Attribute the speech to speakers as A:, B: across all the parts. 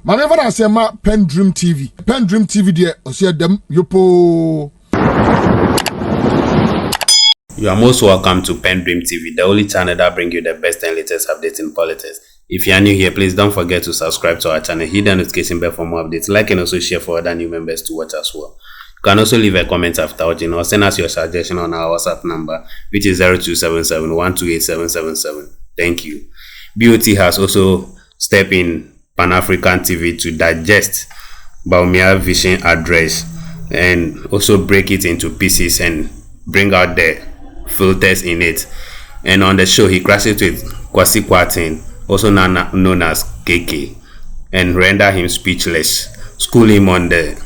A: Maneva na say ma PENDREAM TV. PENDREAM TV there osia dem yopo.
B: You are most welcome to PENDREAM TV, the only channel that brings you the best and latest updates in politics. If you are new here, please don't forget to subscribe to our channel, hit the notification bell for more updates, like and also share for other new members to watch as well. You can also leave a comment after watching or send us your suggestion on our WhatsApp number, which is 0277 128 Thank you. BOT has also stepped in Pan-African TV to digest Bawumia vision address and also break it into pieces and bring out the filters in it. And on the show, he crashes with Kwasi Kwarteng, also known as KK, and render him speechless, school him on the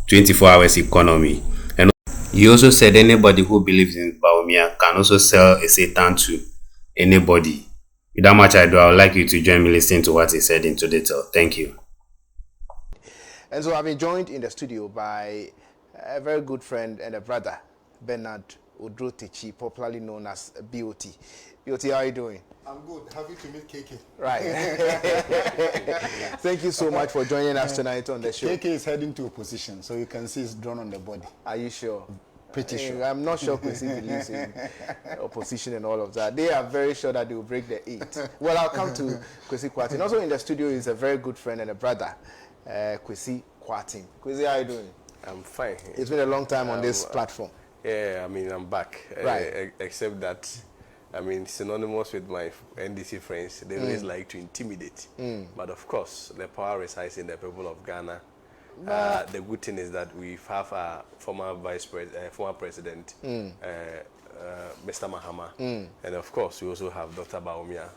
B: 24 hours economy. And he also said anybody who believes in Bawumia can also sell a Satan to anybody. Without much ado, I would like you to join me listening to what he said into detail. Thank you.
C: And so I've been joined in the studio by a very good friend and a brother, Bernard Odrotechi, popularly known as BOT. BOT, how are you doing?
D: I'm good. Happy to meet KK.
C: Right. Thank you so much for joining us tonight on the show.
D: KK is heading to opposition, so you can see it's drawn on the body.
C: Are you sure?
D: Pretty sure.
C: I'm not sure Kwasi believes in opposition and all of that. They are very sure that they will break the 8. Well, I'll come to Kwasi Kwarteng. Also in the studio is a very good friend and a brother, Kwasi Kwarteng. Kwasi, how are you doing?
E: I'm fine.
C: It's been a long time on this platform.
E: Yeah, I mean, I'm back.
C: Right.
E: Except that, I mean, synonymous with my NDC friends, they always like to intimidate. But of course, the power resides in the people of Ghana. The good thing is that we have a former president, Mr. Mahama, and of course, we also have Dr. Bawumia,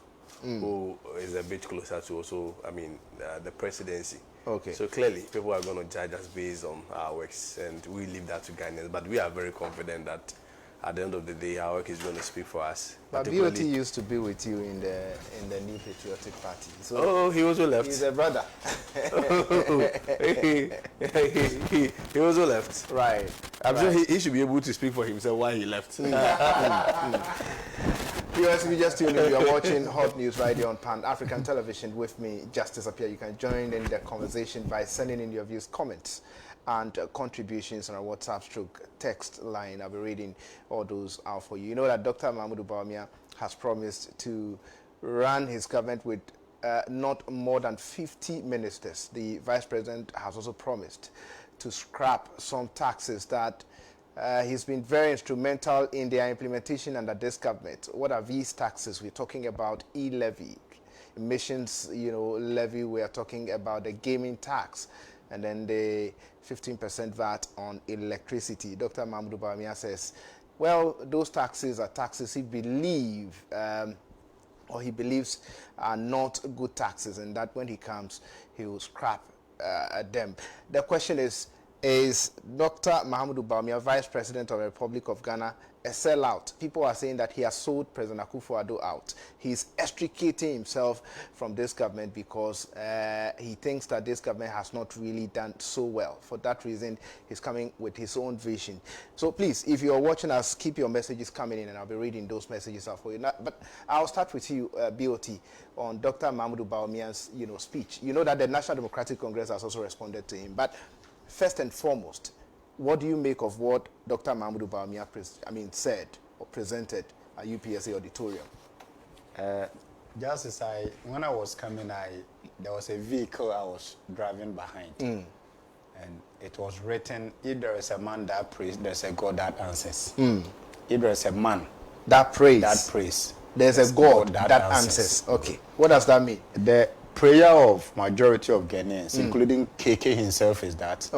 E: who is a bit closer to also, I mean, the presidency.
C: Okay.
E: So clearly, people are going to judge us based on our works, and we leave that to Ghanaians. But we are very confident that at the end of the day, our work is going to speak for us.
C: But BOT used to be with you in the New Patriotic Party. So
E: oh, he also left.
C: He's a brother.
E: he also left.
C: Right.
E: I'm sure he should be able to speak for himself why he left.
C: Viewers, we just tuned in. You are watching Hot News right here on Pan-African Television with me, Justice Appear. You can join in the conversation by sending in your views, comments, and contributions on our WhatsApp text line. I'll be reading all those out for you. You know that Dr. Mahmoud Bawumia has promised to run his government with not more than 50 ministers. The Vice President has also promised to scrap some taxes that he's been very instrumental in their implementation under this government. What are these taxes? We're talking about e-levy, emissions, levy. We are talking about the gaming tax, and then the 15% VAT on electricity. Dr. Mahmoud Bawumia says, well, those taxes are taxes he believes are not good taxes, and that when he comes, he will scrap them. The question is Dr. Mahmoud Bawumia, Vice President of the Republic of Ghana, a sellout? People are saying that he has sold President Akufo-Addo out. He's extricating himself from this government because he thinks that this government has not really done so well. For that reason, he's coming with his own vision. So please, if you're watching us, keep your messages coming in, and I'll be reading those messages out for you. But I'll start with you, BOT, on Dr. Mahmoud Bawumia's speech. You know that the National Democratic Congress has also responded to him. But first and foremost, what do you make of what Dr. Mahmoud Bawumia said or presented at UPSA auditorium?
D: Just as when I was coming, there was a vehicle I was driving behind, and it was written, if there is a man that prays, there's a God that answers. If there is a man
C: that prays, there's a God that answers. Okay, what does that mean?
D: The prayer of majority of Ghanaians, including KK himself, is that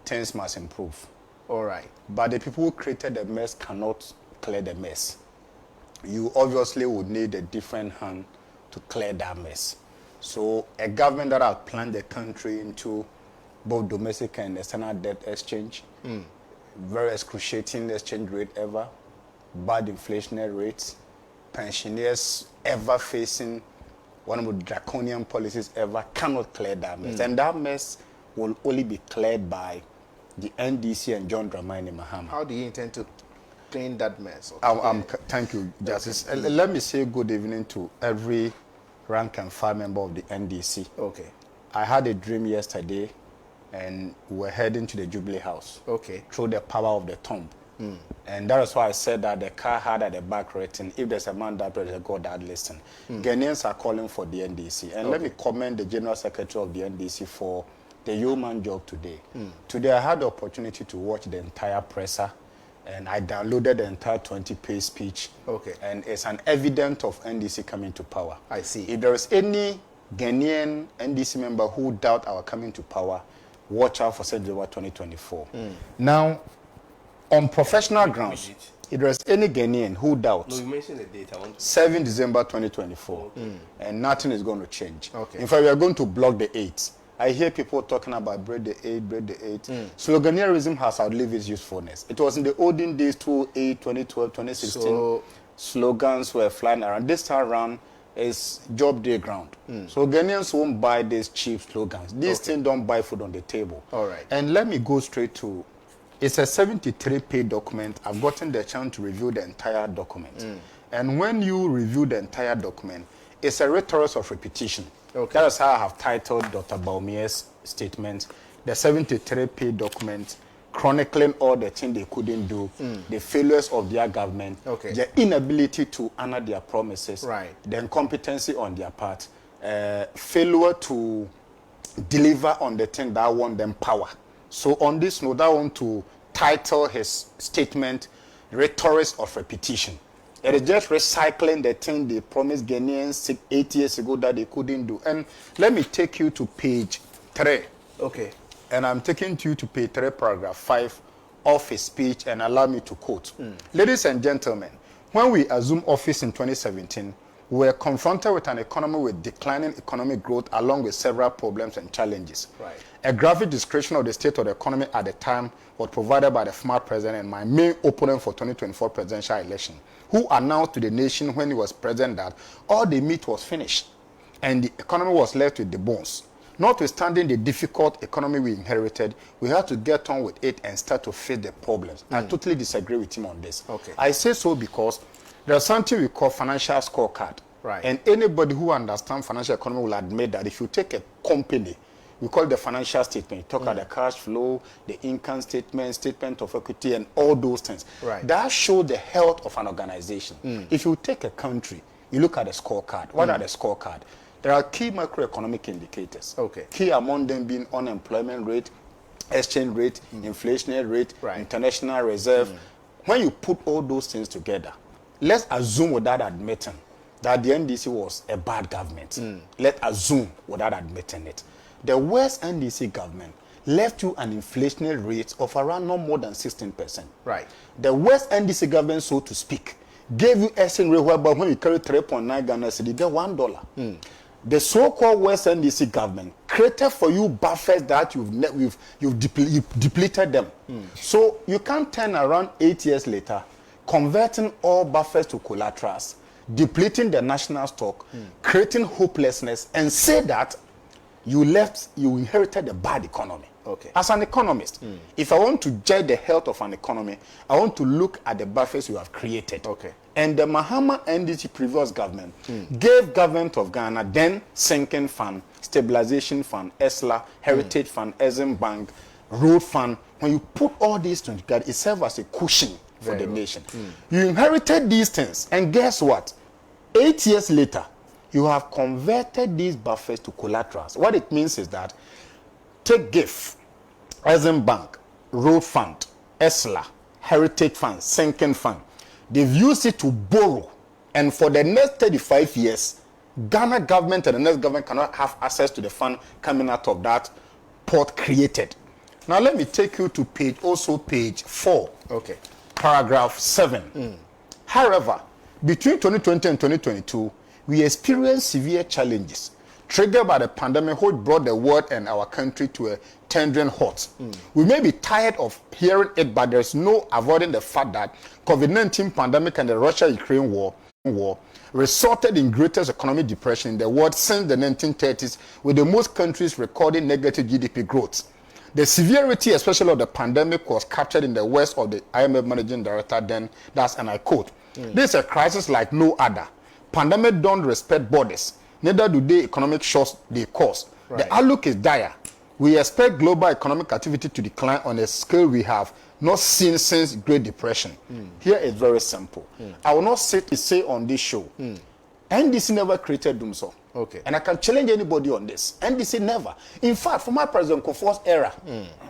D: things must improve.
C: All right.
D: But the people who created the mess cannot clear the mess. You obviously would need a different hand to clear that mess. So a government that has plunged the country into both domestic and external debt exchange, very excruciating exchange rate ever, bad inflationary rates, pensioners ever facing one of the draconian policies ever, cannot clear that mess. And that mess will only be cleared by the NDC and John Dramani Mahama.
C: How do you intend to clean that mess?
D: Thank you, Justice. Let me say good evening to every rank and file member of the NDC.
C: Okay.
D: I had a dream yesterday, and we were heading to the Jubilee House.
C: Okay.
D: Through the power of the tomb. And that is why I said that the car had at the back written, if there's a man that prays, there's a God that listens. Ghanaians are calling for the NDC. And let me commend the General Secretary of the NDC for the yeoman job today. Today I had the opportunity to watch the entire presser, and I downloaded the entire 20-page speech.
C: Okay.
D: And it's an evidence of NDC coming to power.
C: I see.
D: If there is any Ghanaian NDC member who doubt our coming to power, watch out for September 2024. Now, on professional grounds, if there is any Ghanaian who doubts,
E: No, you mentioned the date. I want to
D: 7 December 2024, and nothing is going to change.
C: Okay.
D: In fact, we are going to block the 8th. I hear people talking about break the 8th, break the 8th. Sloganeerism has outlived its usefulness. It was in the olden days, 2008, 2012, 2016.
C: So,
D: slogans were flying around. This time around is job day ground. So Ghanaians won't buy these cheap slogans. These things don't buy food on the table.
C: All right.
D: And let me go straight to, it's a 73-page document. I've gotten the chance to review the entire document. And when you review the entire document, it's a rhetoric of repetition.
C: Okay.
D: That is how I have titled Dr. Baumia's statement, the 73-page document chronicling all the things they couldn't do, the failures of their government,
C: Okay.
D: their inability to honor their promises,
C: Right.
D: the incompetency on their part, failure to deliver on the thing that won them power. So on this note, I want to title his statement, Rhetorics of Repetition. It is just recycling the thing they promised Ghanaians 8 years ago that they couldn't do. And let me take you to page 3.
C: okay.
D: And I'm taking you to page 3, paragraph 5 of his speech, and allow me to quote. Ladies and gentlemen, when we assumed office in 2017, we were confronted with an economy with declining economic growth along with several problems and challenges.
C: Right.
D: A graphic description of the state of the economy at the time was provided by the former president and my main opponent for 2024 presidential election, who announced to the nation when he was president that all the meat was finished and the economy was left with the bones. Notwithstanding the difficult economy we inherited, we had to get on with it and start to face the problems. I totally disagree with him on this.
C: Okay.
D: I say so because there's something we call financial scorecard.
C: Right.
D: And anybody who understands financial economy will admit that if you take a company, we call it the financial statement. You talk about the cash flow, the income statement, statement of equity, and all those things.
C: Right.
D: That show the health of an organization. If you take a country, you look at the scorecard. What are the scorecard? There are key macroeconomic indicators.
C: Okay.
D: Key among them being unemployment rate, exchange rate, inflationary rate,
C: Right.
D: international reserve. When you put all those things together, let's assume without admitting that the NDC was a bad government. Let's assume without admitting it. The West NDC government left you an inflationary rate of around no more than 16%.
C: Right.
D: The West NDC government, so to speak, gave you exchange rate whereby when you carry 3.9 Ghana cedi, you get $1. The so-called West NDC government created for you buffers that you've depleted them. So you can't turn around 8 years later, converting all buffers to collaterals, depleting the national stock, creating hopelessness, and say that you inherited a bad economy.
C: Okay.
D: As an economist, if I want to judge the health of an economy, I want to look at the buffers you have created.
C: Okay.
D: And the Mahama NDC previous government gave government of Ghana then sinking fund, stabilization fund, ESLA, heritage fund, Exim Bank, road fund. When you put all these together, it serves as a cushion for the nation. You inherited these things, and guess what? 8 years later, you have converted these buffers to collaterals. What it means is that take GIF, Exim Bank, road fund, ESLA, heritage fund, sinking fund. They've used it to borrow, and for the next 35 years, Ghana government and the next government cannot have access to the fund coming out of that pot created. Now let me take you to page 4.
C: Okay.
D: Paragraph 7. However, between 2020 and 2022, we experienced severe challenges triggered by the pandemic, which brought the world and our country to a tendering halt. We may be tired of hearing it, but there's no avoiding the fact that COVID-19 pandemic and the Russia-Ukraine war resulted in greatest economic depression in the world since the 1930s, with the most countries recording negative GDP growth. The severity, especially of the pandemic, was captured in the words of the IMF managing director then, and I quote, "This is a crisis like no other. Pandemic don't respect borders, neither do they economic shocks they cause. The outlook is dire. We expect global economic activity to decline on a scale we have not seen since Great Depression. Here is very simple. I will not say on this show, NDC never created Dumso.
C: Okay.
D: And I can challenge anybody on this. NDC never. In fact, for my President Kofo's era,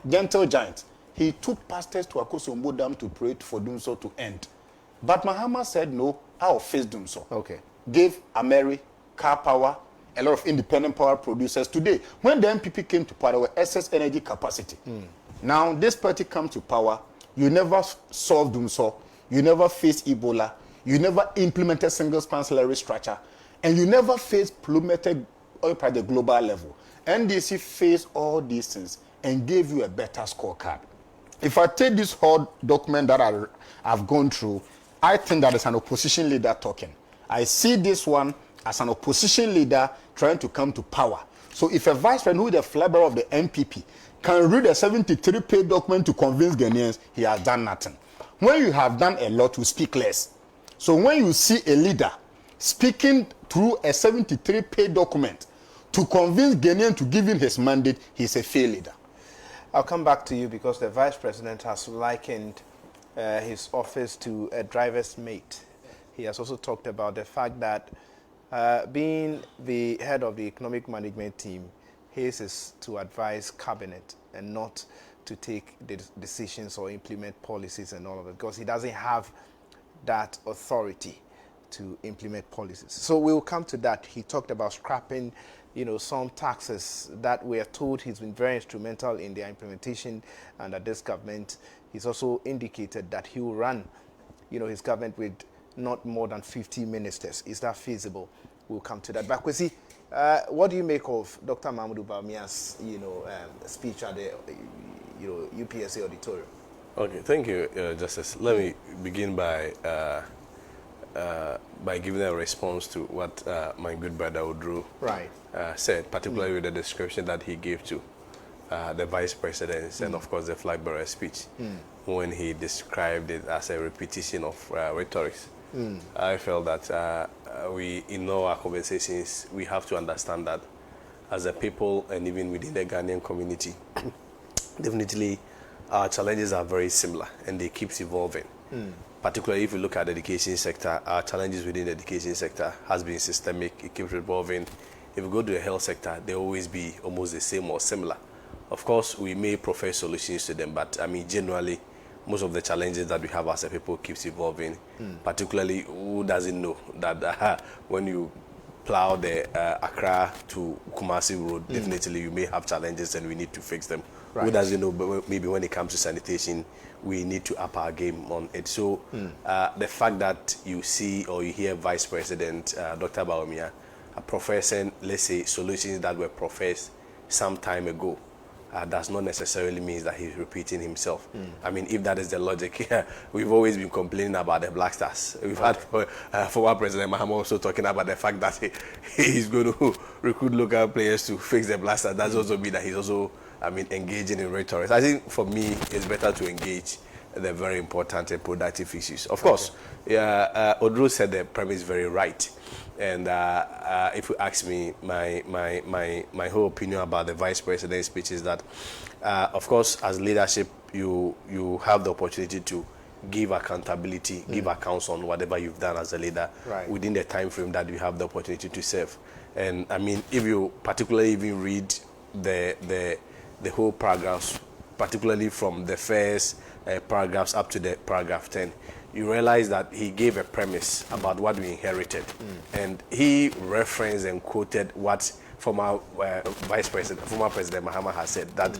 D: gentle giant, he took pastors to Akosombo Dam to pray for Dumso to end. But Mahama said, no, I'll face Dumso.
C: Okay.
D: Gave Ameri, Car Power, a lot of independent power producers. Today, when the MPP came to power, there were excess energy capacity. Now, this party comes to power, you never solved Dumso, you never faced Ebola, you never implemented single-span salary structure, and you never faced plummeted oil price at the global level. NDC faced all these things and gave you a better scorecard. If I take this whole document that I've gone through, I think that is an opposition leader talking. I see this one as an opposition leader trying to come to power. So if a vice president who is the flag bearer of the MPP can read a 73-page document to convince Ghanaians, he has done nothing. When you have done a lot, you speak less. So when you see a leader speaking through a 73-page document to convince Ghanaians to give him his mandate, he's a failed leader.
C: I'll come back to you because the vice president has likened his office to a driver's mate. He has also talked about the fact that being the head of the economic management team, his is to advise cabinet and not to take the decisions or implement policies and all of it, because he doesn't have that authority to implement policies. So we'll come to that. He talked about scrapping, some taxes that we are told he's been very instrumental in their implementation under this government. He's also indicated that he will run, his government with not more than 50 ministers. Is that feasible? We'll come to that. But Kwasi, what do you make of Dr. Mahmoud Bawumia's, speech at the, UPSA auditorium?
E: Okay, thank you, Justice. Let me begin by giving a response to what my good brother Odru said, particularly with the description that he gave to the vice presidents and, of course, the flag bearer speech when he described it as a repetition of rhetorics. I felt that we, in all our conversations, we have to understand that as a people and even within the Ghanaian community, definitely our challenges are very similar and they keep evolving. Particularly if you look at the education sector, our challenges within the education sector has been systemic, it keeps evolving. If you go to the health sector, they always be almost the same or similar. Of course, we may profess solutions to them, but generally, most of the challenges that we have as a people keeps evolving. Particularly, who doesn't know that when you plow the Accra to Kumasi road, definitely you may have challenges and we need to fix them. Who doesn't know, but maybe when it comes to sanitation, we need to up our game on it. So the fact that you see or you hear Vice President Dr. Bawumia professing, let's say, solutions that were professed some time ago, does not necessarily mean that he's repeating himself. If that is the logic, we've always been complaining about the Black Stars. We've had former President Mahama also talking about the fact that he's going to recruit local players to fix the Black Stars. That's also mean that he's also, engaging in rhetoric. I think for me, it's better to engage the very important and productive issues. Of course, Odru said the premise very right. And if you ask me, my whole opinion about the vice president's speech is that, of course, as leadership, you have the opportunity to give accountability, give accounts on whatever you've done as a leader within the time frame that you have the opportunity to serve. And if you particularly even read the whole paragraphs, particularly from the first paragraphs up to the paragraph 10, you realize that he gave a premise about what we inherited. And he referenced and quoted what former President Mahama has said, that,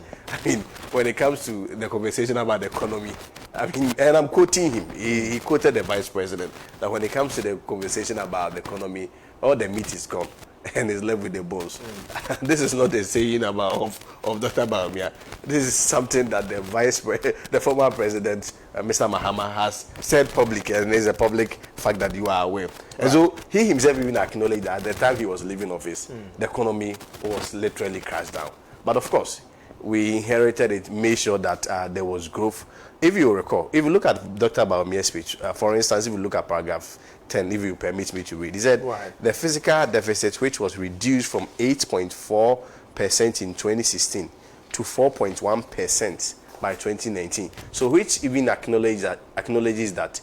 E: when it comes to the conversation about the economy, and I'm quoting him, he quoted the Vice President, that when it comes to the conversation about the economy, all the meat is gone and is left with the bones. This is not a saying of Dr. Bawumia. This is something that the former president, Mr. Mahama, has said publicly, and it's a public fact that you are aware. And so he himself even acknowledged that at the time he was leaving office, the economy was literally crashed down. But of course, we inherited it, made sure that there was growth. If you recall, if you look at Dr. Bawumia's speech, for instance, if you look at paragraph 10, if you permit me to read, he said the fiscal deficit, which was reduced from 8.4% in 2016 to 4.1% by 2019. So which even acknowledges that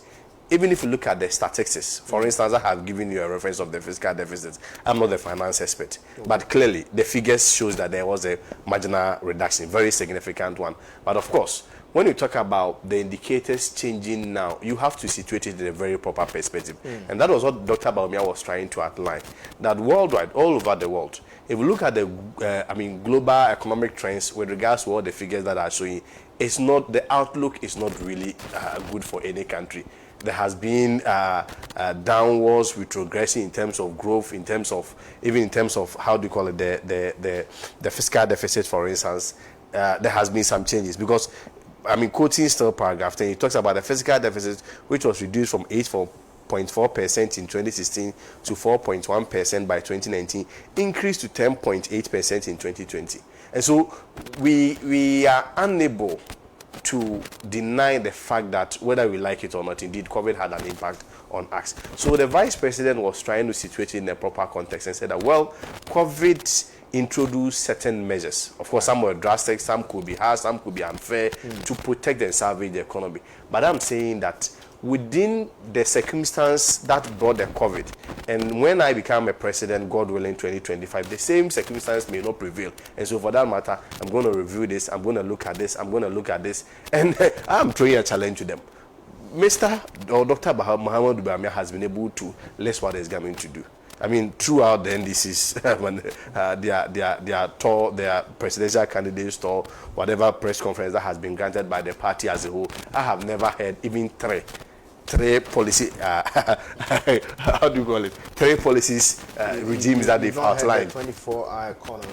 E: even if you look at the statistics, for instance, I have given you a reference of the fiscal deficit. I'm not a finance expert, but clearly the figures shows that there was a marginal reduction, very significant one. But of course, when you talk about the indicators changing now, you have to situate it in a very proper perspective. And that was what Dr. Bawumia was trying to outline, that worldwide, all over the world, if you look at the global economic trends with regards to all the figures that are showing, it's not, the outlook is not really good for any country. There has been downwards retrogression in terms of growth, in terms of, even in terms of, how do you call it, the fiscal deficit, for instance. There has been some changes because, I mean, quoting still paragraph 10, it talks about the fiscal deficit, which was reduced from 8.4% in 2016 to 4.1% by 2019, increased to 10.8% in 2020. And so we are unable to deny the fact that whether we like it or not, indeed, COVID had an impact on us. So the vice president was trying to situate it in a proper context and said that, well, COVID introduced certain measures. Of course, some were drastic, some could be harsh, some could be unfair to protect and salvage the economy. But I'm saying that within the circumstance that brought the COVID, and when I become a president, God willing, 2025, the same circumstance may not prevail. And so for that matter, I'm going to review this, I'm going to look at this, I'm going to look at this, and I'm throwing a challenge to them. Mr. or Dr. Muhammadu Bawumia has been able to list what he's going to do. I mean, throughout the NDCs, when their tour, their presidential candidates tour, whatever press conference that has been granted by the party as a whole, I have never heard even three policy, how do you call it? Three policies, regimes that they've outlined.
C: The 24-hour economy.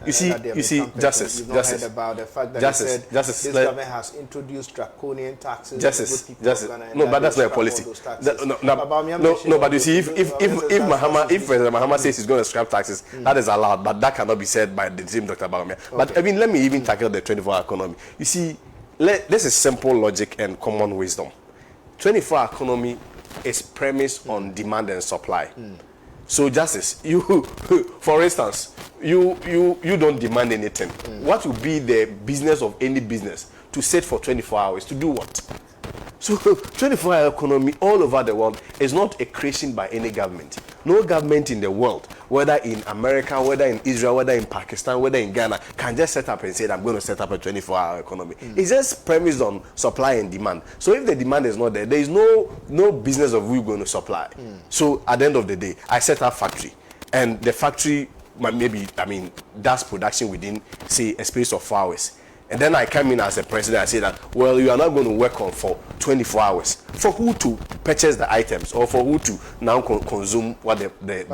E: You see, Justice.
C: You've not heard about the fact that this government has introduced draconian taxes.
E: Justice. No, but that's not a policy. No, but you see, if President Mahama says he's going to scrap taxes, that is allowed, but that cannot be said by the same Dr. Bawumia. Okay. But I mean, let me even tackle the 24-hour economy. You see, this is simple logic and common wisdom. 24-hour economy is premised on demand and supply. So, Justice, you, for instance, you don't demand anything. What will be the business of any business to sit for 24 hours to do what? So 24-hour economy all over the world is not a creation by any government. No government in the world, whether in America, whether in Israel, whether in Pakistan, whether in Ghana, can just set up and say, I'm going to set up a 24-hour economy. It's just premised on supply and demand. So if the demand is not there, there is no business of we going to supply. So at the end of the day, I set up factory. And the factory, maybe, does production within, say, a space of 4 hours. And then I come in as a president, I say that, well, you are not going to work on for 24 hours. For who to purchase the items or for who to now consume what the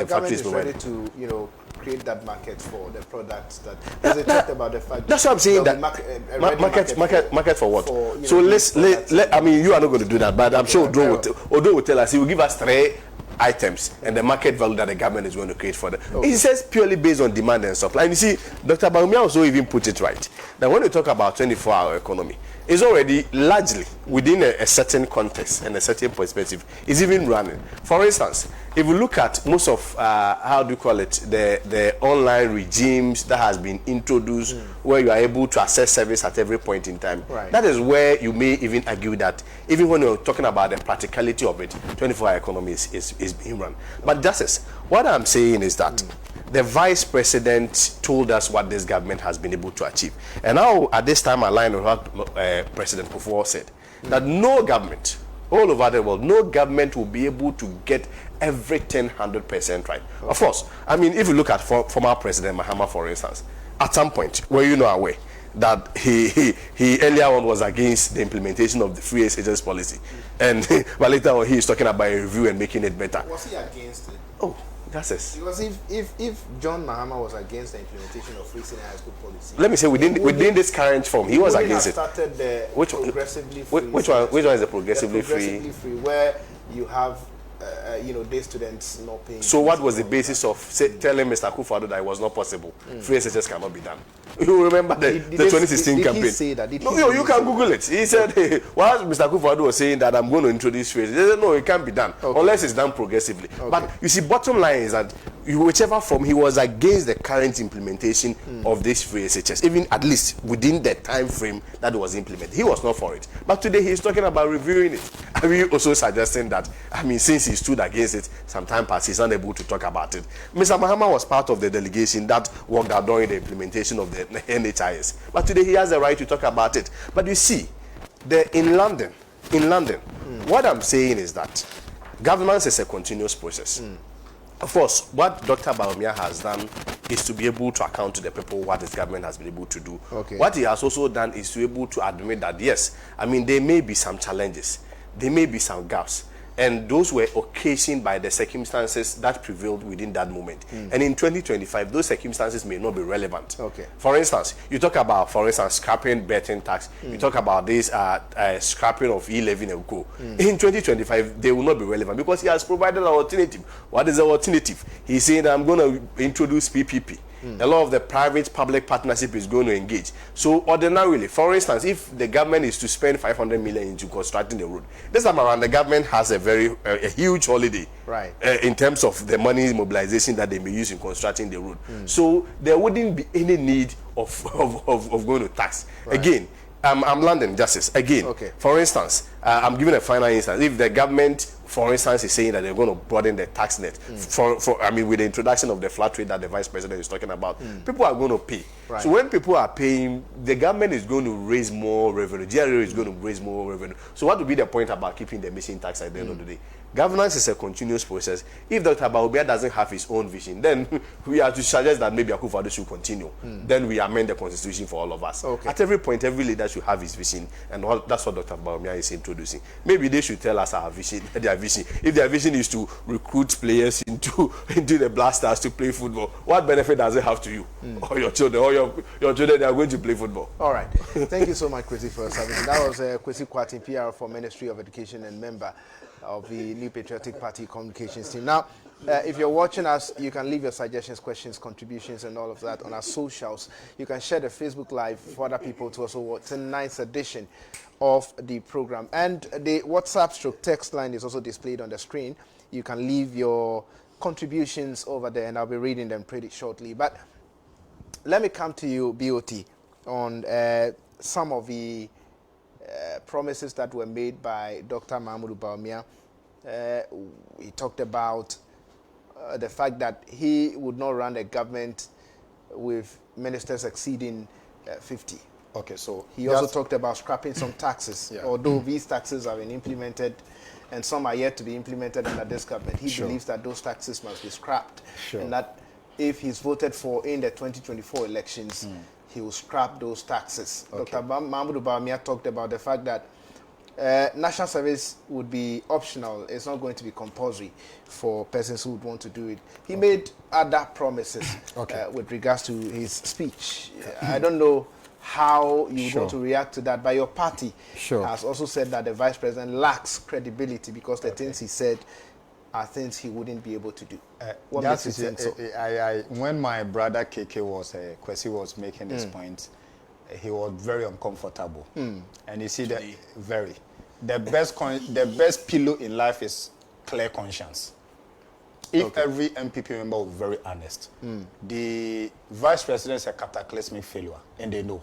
E: factory is providing?
C: Ready to, create that market for the products that, because they talked about the fact
E: that's what I'm saying, that market for what? So you are not going to do that, but I'm sure Odo will tell us, he will give us 3 items and the market value that the government is going to create for them. Okay. It says purely based on demand and supply. And you see, Dr. Bawumia also even put it right. That when we talk about 24-hour economy, it's already largely within a certain context and a certain perspective. It's even running. For instance, if we look at most of, the online regimes that has been introduced where you are able to access service at every point in time, that is where you may even argue that even when you're talking about the practicality of it, 24-hour economy is being run. But Justice, what I'm saying is that the vice president told us what this government has been able to achieve. And now, at this time, I align with what President Kufuor said, that no government, all over the world, no government will be able to get everything 100% right. Okay. Of course, if you look at former President Mahama, for instance, at some point, were you not aware that he earlier on was against the implementation of the free agents policy, and but later on he is talking about a review and making it better.
C: Was he against it?
E: Oh. Because
C: if John Mahama was against the implementation of free senior high school policy,
E: let me say within this current form, he was against it.
C: Started the
E: which one is the progressively free?
C: Where you have day students not paying.
E: So what was the basis of telling Mr. Akufo-Addo that it was not possible? Free SHS cannot be done. You remember the 2016 campaign?
C: Did he say that?
E: No, you can Google it. He said, while Mr. Akufo-Addo was saying that I'm going to introduce free SHS, he said, no, it can't be done unless it's done progressively. But you see, bottom line is that whichever form, he was against the current implementation of this free SHS, even at least within the time frame that was implemented. He was not for it. But today he's talking about reviewing it. I mean, also suggesting that, since he stood against it, some time passed, he's unable to talk about it. Mr. Mahama was part of the delegation that worked out during the implementation of the NHIS. But today he has the right to talk about it. But you see, in London, what I'm saying is that governance is a continuous process. Of course, what Dr. Bawumia has done is to be able to account to the people what his government has been able to do. What he has also done is to be able to admit that, yes, there may be some challenges, there may be some gaps, and those were occasioned by the circumstances that prevailed within that moment. And in 2025, those circumstances may not be relevant. For instance, you talk about, scrapping betting tax. You talk about this scrapping of e-levy and co. In 2025, they will not be relevant because he has provided an alternative. What is the alternative? He's saying that I'm going to introduce PPP. A lot of the private-public partnership is going to engage. So ordinarily, for instance, if the government is to spend 500 million into constructing the road, this time around the government has a huge holiday, in terms of the money mobilization that they may use in constructing the road. So there wouldn't be any need of going to tax. Again, I'm London Justice. Again, for instance, I'm giving a final instance. If the government, for instance, is saying that they're going to broaden the tax net, with the introduction of the flat rate that the Vice President is talking about, people are going to pay. So when people are paying, the government is going to raise more revenue. GRA is going to raise more revenue. So what would be the point about keeping the missing tax at the end of the day? Governance is a continuous process. If Dr. Bawumia doesn't have his own vision, then we have to suggest that maybe Akufo-Addo should continue. Then we amend the constitution for all of us. At every point, every leader should have his vision, and that's what Dr. Bawumia is introducing. Maybe they should tell us our vision, their vision. If their vision is to recruit players into the Blasters to play football, what benefit does it have to you or your children? Or your children, they are going to play football.
C: All right. Thank you so much, Kwasi, for your service. That was Kwasi Kwarteng, PR for Ministry of Education and member of the New Patriotic Party communications team. Now, if you're watching us, you can leave your suggestions, questions, contributions, and all of that on our socials. You can share the Facebook Live for other people to also watch tonight's edition of the program. And the WhatsApp/text line is also displayed on the screen. You can leave your contributions over there, and I'll be reading them pretty shortly. But let me come to you, BOT, on some of the promises that were made by Dr. Mahamudu Bawumia. He talked about the fact that he would not run a government with ministers exceeding 50.
D: So
C: he also talked about scrapping some taxes, although these taxes have been implemented and some are yet to be implemented under this government. He believes that those taxes must be scrapped, and that if he's voted for in the 2024 elections, he will scrap those taxes. Dr. Mahamudu Bawumia talked about the fact that national service would be optional. It's not going to be compulsory for persons who would want to do it. He made other promises with regards to his speech. I don't know how you want to react to that, but your party has also said that the Vice President lacks credibility because the things he said are things he wouldn't be able to do. What makes you think so?
D: When my brother KK Kwasi was making this point, he was very uncomfortable. And you see that the best pillow in life is clear conscience. If every MPP member was very honest, the Vice President is a cataclysmic failure, and they know.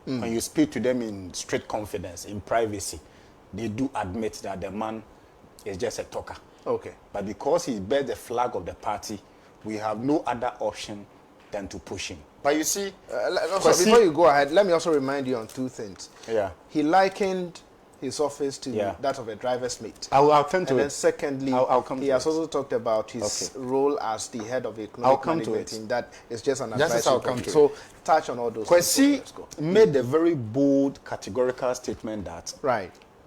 D: When you speak to them in straight confidence, in privacy, they do admit that the man is just a talker. But because he bears the flag of the party, we have no other option than to push him. But you see,
C: before you go ahead, let me also remind you on two things. He likened his office to that of a driver's mate.
D: I'll come to it.
C: And then secondly, he has also talked about his role as the head of economic management team. That is just an advisory committee. So touch on all those
D: things. Kwasi made a very bold, categorical statement that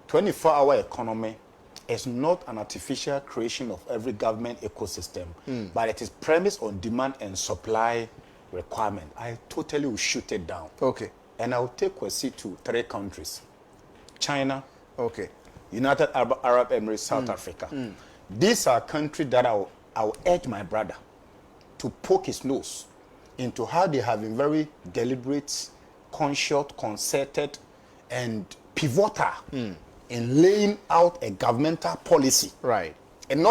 D: 24-hour economy is not an artificial creation of every government ecosystem, but it is premised on demand and supply requirement. I totally will shoot it down. And I'll take Kwasi to 3 countries. China, United Arab Emirates, South Africa. these are countries that I'll urge my brother to poke his nose into how they have been very deliberate, conscious, concerted, and pivotal in laying out a governmental policy.
C: Right.
D: And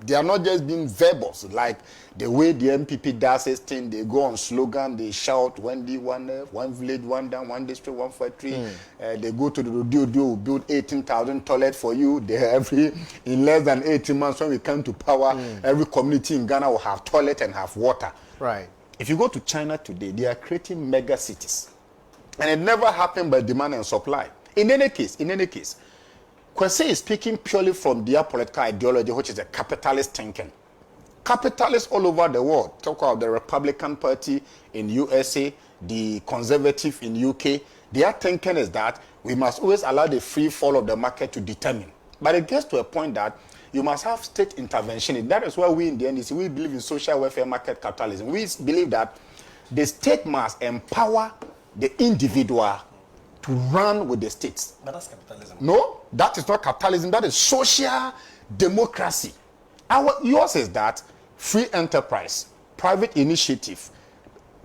D: they are not just being verbals, like the way the MPP does this thing. They go on slogan, they shout, one village, one down, one district, 143. They go to the rodeo, will build 18,000 toilets for you. In less than 18 months, when we come to power, every community in Ghana will have toilet and have water.
C: Right.
D: If you go to China today, they are creating mega cities. And it never happened by demand and supply. In any case, Kwasi is speaking purely from their political ideology, which is a capitalist thinking. Capitalists all over the world, talk about the Republican Party in USA, the Conservative in UK, their thinking is that we must always allow the free fall of the market to determine. But it gets to a point that you must have state intervention. That is why we in the NDC, we believe in social welfare market capitalism. We believe that the state must empower the individual to run with the states.
E: But that's capitalism.
D: No, that is not capitalism. That is social democracy. Yours is that free enterprise, private initiative,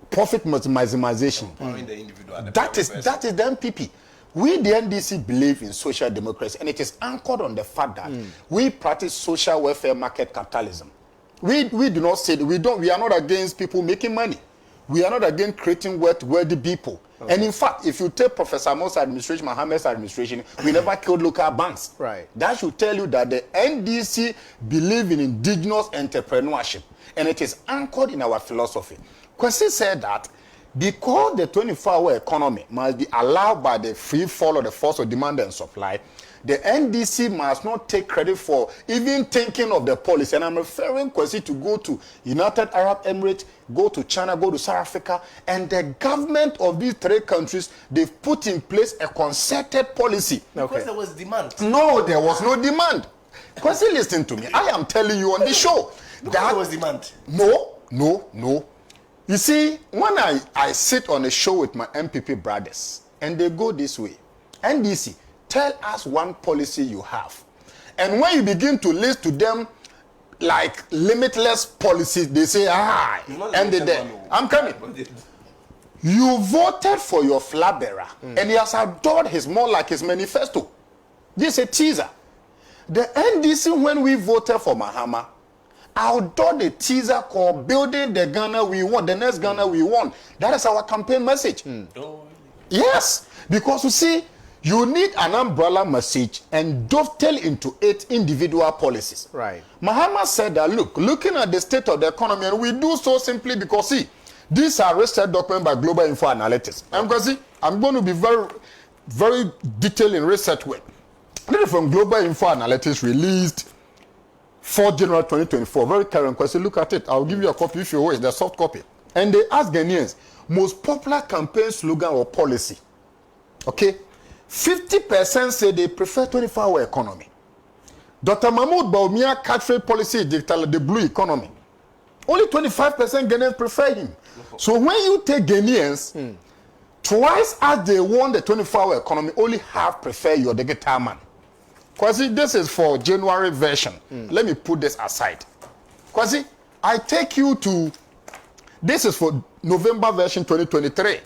D: profit maximization.
E: Empowering the individual.
D: That is the MPP. We, the NDC, believe in social democracy, and it is anchored on the fact that we practice social welfare market capitalism. We do not say we are not against people making money. We are not against creating worthy people. Okay. And in fact, if you take Professor Mo's administration, Mohammed's administration, we never killed local banks.
C: Right.
D: That should tell you that the NDC believe in indigenous entrepreneurship, and it is anchored in our philosophy. Kwasi said that because the 24-hour economy must be allowed by the free fall of the force of demand and supply, the NDC must not take credit for even thinking of the policy. And I'm referring Kwasi to go to United Arab Emirates, go to China, go to South Africa, and the government of these three countries, they've put in place a concerted policy.
E: Because there was demand.
D: No, there was no demand. Kwasi, listen to me. I am telling you on this show
E: that
D: there
E: was demand.
D: No. You see, when I sit on a show with my MPP brothers, and they go this way, NDC, tell us one policy you have. And when you begin to list to them like limitless policies, they say, and I'm coming. You voted for your flag bearer, and he has adored more like his manifesto. This is a teaser. The NDC, when we voted for Mahama, outdoor the teaser called Building the Ghana We Want, the next Ghana We Want. That is our campaign message. Yes, because you see, you need an umbrella message and dovetail into 8 individual policies.
C: Right.
D: Mahama said that, looking at the state of the economy, and we do so simply because, see, these are research documents by Global Info Analytics. And because, see, I'm going to be very, very detailed in research work. This is from Global Info Analytics, released 4 January 2024. Very current question. Look at it. I'll give you a copy if you wish, the soft copy. And they ask Ghanaians, most popular campaign slogan or policy. Okay? 50% say they prefer 24-hour economy. Dr. Mahmoud Bawumia catchphrase policy is the blue economy. Only 25% Ghanaians prefer him. So when you take Ghanaians, twice as they want the 24-hour economy, only half prefer your digital man. Kwasi, this is for January version. Let me put this aside. Kwasi, I take you to, this is for November version 2023.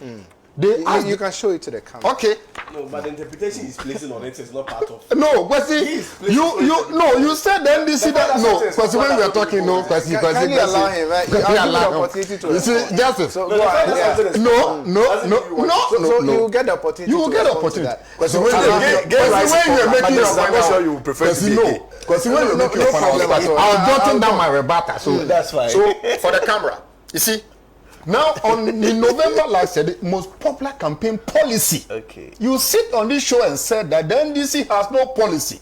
C: You can show it to the camera.
D: Okay.
E: No, but the interpretation is placing on it is not part of.
D: No, Kwasi, you said the NDC that no. Kwasi, when we are talking, no, Kwasi.
C: Can you allow him? Right? I'll give you the opportunity to.
D: You see, justice.
C: So go ahead.
D: No.
C: So you will get the opportunity.
D: You will get the opportunity.
C: Kwasi,
D: when you are making your
E: I'm sure you prefer to be.
D: Kwasi, when you are making your
C: problem at all.
D: I'm jotting down my rebuttal. So
E: that's fine.
D: So for the camera, you see. Now, in November last year, the most popular campaign policy.
E: Okay.
D: You sit on this show and said that the NDC has no policy.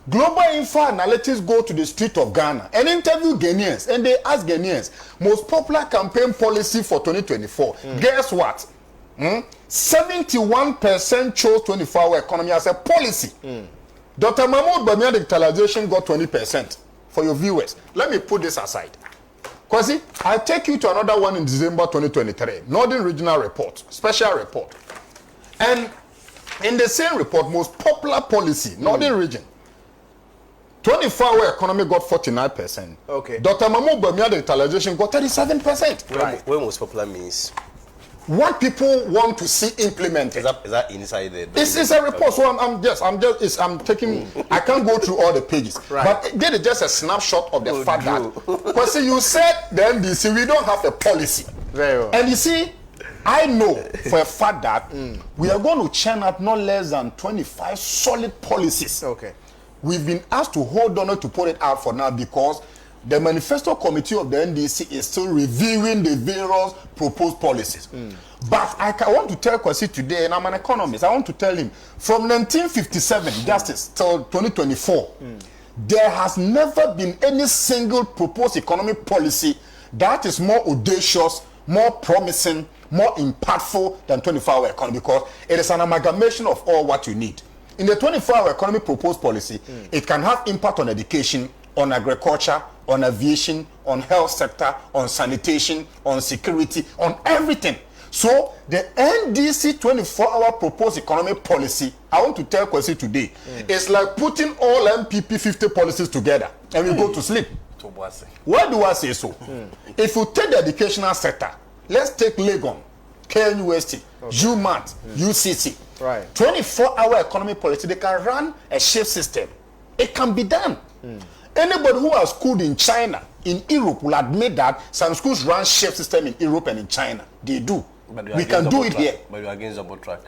D: Global Info Analytics go to the street of Ghana and interview Ghanaians, and they ask Ghanaians, most popular campaign policy for 2024. Guess what? 71% chose 24-hour economy as a policy. Dr. Mahmoud Bawumia digitalization got 20%. For your viewers, let me put this aside. Kwasi, I take you to another one in December 2023, Northern Regional Report, special report. And in the same report, most popular policy, Northern Region, 24-hour economy got 49%.
C: Okay.
D: Dr. Mahmoud Bawumia, the utilization got 37%.
C: Right.
E: When most popular means?
D: What people want to see implemented.
E: Is that inside the?
D: It's a report, so I'm taking. I can't go through all the pages,
C: Right.
D: but this is just a snapshot of the fact that. Because see, you said the NDC we don't have a policy.
C: Very well.
D: And you see, I know for a fact that we are going to churn out not less than 25 solid policies.
C: Okay.
D: We've been asked to hold on to put it out for now because the manifesto committee of the NDC is still reviewing the various proposed policies. But I want to tell Kwasi today, and I'm an economist, I want to tell him, from 1957, justice, till 2024, there has never been any single proposed economic policy that is more audacious, more promising, more impactful than 24-hour economy, because it is an amalgamation of all what you need. In the 24-hour economy proposed policy, it can have impact on education, on agriculture, on aviation, on health sector, on sanitation, on security, on everything. So the NDC 24-hour proposed economic policy, I want to tell Kwasi today, is like putting all MPP 50 policies together and we go to sleep. Why do I say so? If you take the educational sector, let's take Legon, KNUST, UMAT, UCC.
C: Right.
D: 24-hour economy policy, they can run a shift system. It can be done. Anybody who has schooled in China, in Europe, will admit that some schools run shift system in Europe and in China. They do. We can do it here.
E: But you're against double track.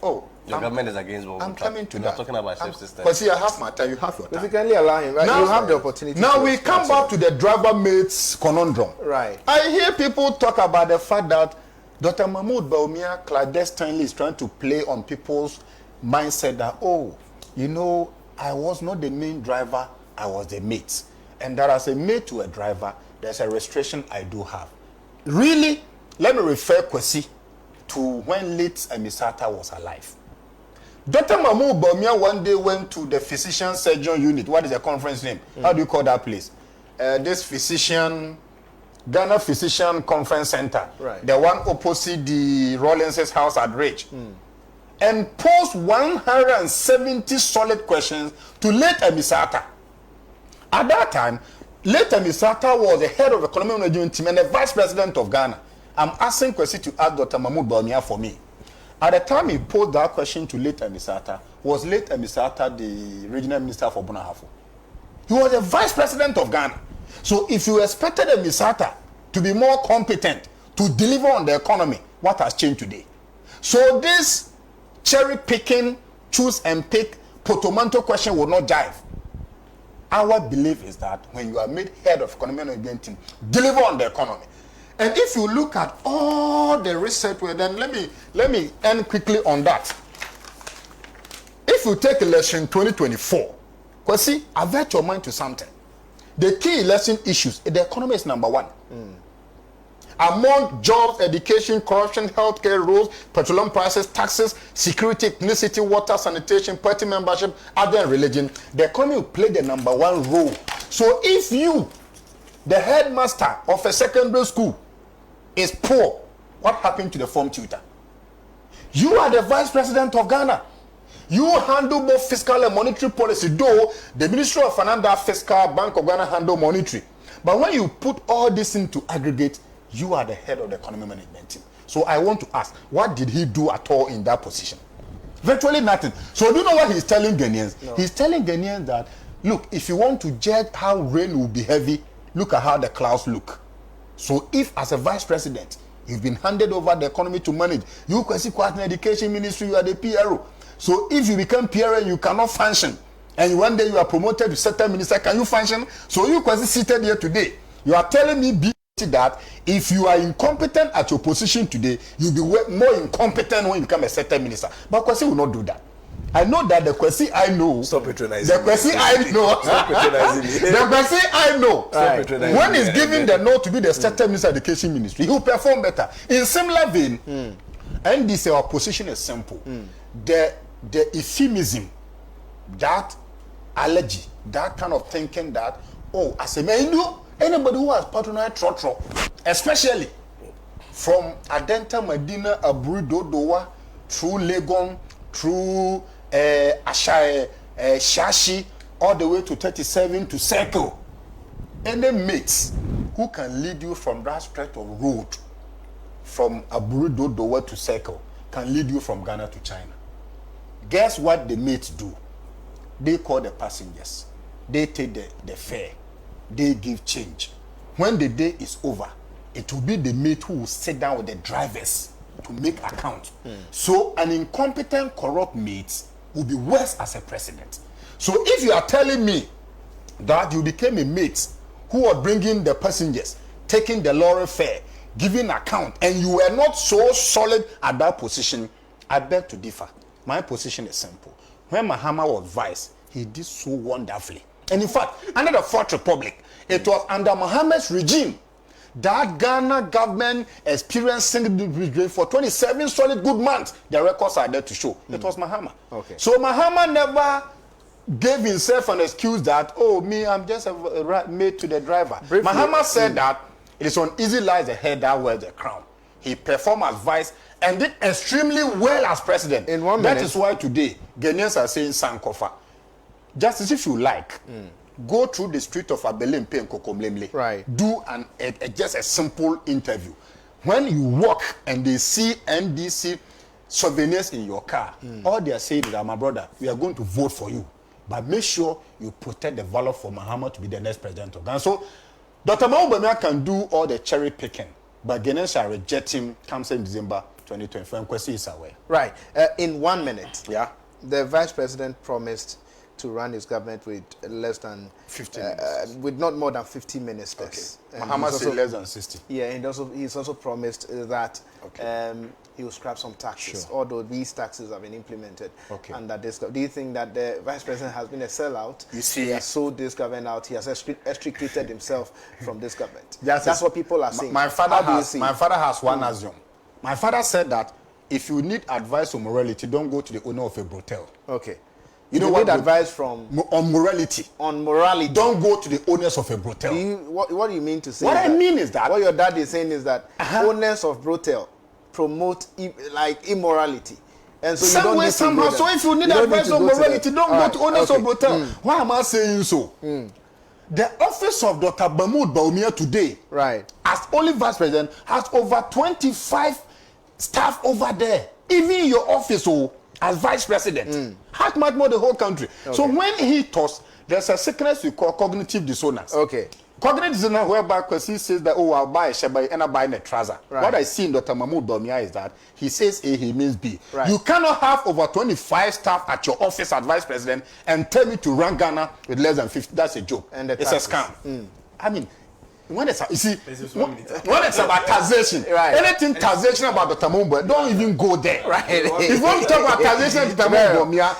D: Oh,
E: Your government is against double track.
D: I'm coming to
E: You're
D: that.
E: talking about shift system.
D: But see, I have my time. You have your time.
C: If you kindly allow him, right? You have the opportunity.
D: Now
C: to
D: we
C: respond
D: come back to the driver mates conundrum.
C: Right.
D: I hear people talk about the fact that Dr. Mahmoud Bawumia clandestinely is trying to play on people's mindset that, oh, you know, I was not the main driver, I was the mate. And that as a mate to a driver, there's a restriction I do have. Really, let me refer Kwasi to when late Emisata was alive. Dr. Mahmoud Bawumia one day went to the physician surgeon unit. What is the conference name? How do you call that place? This Ghana Physician Conference Center.
C: Right.
D: The one opposite the Rawlins's house at Ridge. And posed 170 solid questions to late Emisata. At that time, late Emisata was the head of the economic management team and the vice president of Ghana. I'm asking Kwasi to ask Dr. Mahmoud Bawumia for me. At the time he posed that question to late Emisata, was late Emisata the regional minister for Bunahafo? He was the vice president of Ghana. So if you expected Emisata to be more competent to deliver on the economy, what has changed today? So this cherry picking, choose and pick, potomanto question will not jive. Our belief is that when you are made head of economic management team, deliver on the economy. And if you look at all the research, well, then let me end quickly on that. If you take election 2024, Kwasi, avert your mind to something. The key election issues, the economy is number one. Among jobs, education, corruption, healthcare rules, petroleum prices, taxes, security, ethnicity, water, sanitation, party membership, other and religion, the economy will play the number one role. So if you, the headmaster of a secondary school, is poor, what happened to the form tutor? You are the vice president of Ghana. You handle both fiscal and monetary policy, though the Ministry of Finance, Fiscal, Bank of Ghana handle monetary. But when you put all this into aggregate, you are the head of the economic management team. So I want to ask, what did he do at all in that position? Virtually nothing. So do you know what he's telling Ghanaians? No. He's telling Ghanaians that, look, if you want to judge how rain will be heavy, look at how the clouds look. So if as a vice president, you've been handed over the economy to manage, you Kwasi Kwarteng Education Ministry, you are the PRO. So if you become PRO, you cannot function. And one day you are promoted to sector minister, can you function? So you Kwasi seated here today, you are telling me that if you are incompetent at your position today, you'll be more incompetent when you become a sector minister. But Kwasi will not do that. I know that the Kwasi I know.
E: Stop patronizing.
D: The Kwasi I know.
E: Stop patronizing me.
D: The Kwasi I know.
E: Right.
D: When he's given the note to be the sector minister of education ministry, he will perform better. In similar vein, and this our position is simple. The euphemism, that allergy, that kind of thinking that, oh, as a man, you know, anybody who has patronized Trotro, especially from Adenta, Medina, Aburi, Dodowa, through Legon, through Shashi, all the way to 37 to Circle. Any mates who can lead you from that stretch of road from Aburi Dodowa to Circle can lead you from Ghana to China. Guess what the mates do? They call the passengers. They take the fare. They give change. When the day is over, it will be the mate who will sit down with the drivers to make account. So an incompetent, corrupt mate will be worse as a president. So if you are telling me that you became a mate who was bringing the passengers, taking the lorry fare, giving account, and you were not so solid at that position, I beg to differ. My position is simple. When Mahama was vice, he did so wonderfully. And in fact, under the Fourth Republic, it was under Mahama's regime that Ghana government experienced single digit for 27 solid good months. The records are there to show. It was Mahama.
C: Okay.
D: So Mahama never gave himself an excuse that, oh, me, I'm just a mate to the driver. Briefly, Mahama said that it is on easy lies the head that wears the crown. He performed as vice and did extremely well as president.
C: In 1 minute.
D: That is why today, Ghanaians are saying Sankofa. Just if you like, go through the street of Abelempe and Kokomlemle.
C: Right.
D: Do just a simple interview. When you walk and they see NDC souvenirs in your car, all they are saying is that, my brother, we are going to vote for you. But make sure you protect the valor for Mahama to be the next president of Ghana. So, Dr. Mahama can do all the cherry picking, but Ghanaians shall reject him come December 2024. And Kwasi is aware.
C: Right. In 1 minute,
D: Yeah.
C: the vice president promised to run his government with less than
D: 15 minutes.
C: with not more than 50 ministers.
D: Okay.
C: And
D: Mahama
C: he's
D: said
C: also-
D: less than 60.
C: Yeah, and he's also promised that he will scrap some taxes, although these taxes have been implemented under this. Do you think that the vice president has been a sellout?
D: You see,
C: he has sold this government out. He has extricated himself from this government.
D: Yes,
C: That's what people are saying.
D: My father has one
C: Mm.
D: assumption. My father said that if you need advice on morality, don't go to the owner of a brothel.
C: Okay.
D: You know
C: need
D: what?
C: advice from
D: On morality.
C: on morality.
D: Don't go to the owners of a brothel.
C: What do you mean to say?
D: What I mean is that
C: what your dad is saying is that owners of brothel promote like immorality, and so you don't need to
D: somehow.
C: go there.
D: So if you need
C: You don't
D: advice
C: to
D: on
C: go to
D: morality,
C: them.
D: don't
C: All
D: go
C: right,
D: to owners
C: okay.
D: of brothel. Why am I saying so? The office of Dr. Mahmoud Bawumia today,
C: Right.
D: as only vice president, has over 25 staff over there. Even your office, as vice president, has much more the whole country. So when he talks, there's a sickness we call cognitive dissonance.
C: Okay.
D: Cognitive dissonance, whereby Kwasi says that, oh, I'll buy a sheba and I buy a trouser.
C: Right.
D: What I see in Dr. Mahmoud Bawumia is that he says A, he means B.
C: Right.
D: You cannot have over 25 staff at your office as vice president and tell me to run Ghana with less than 50. That's a joke.
C: And the
D: it's
C: taxes.
D: a scam. I mean, when it's you see, when it's about taxation,
C: Right.
D: anything taxation about Dr. Mahmoud, don't even go there.
C: Right.
D: If you want to talk about taxation of Dr. Mahmoud Bawumia,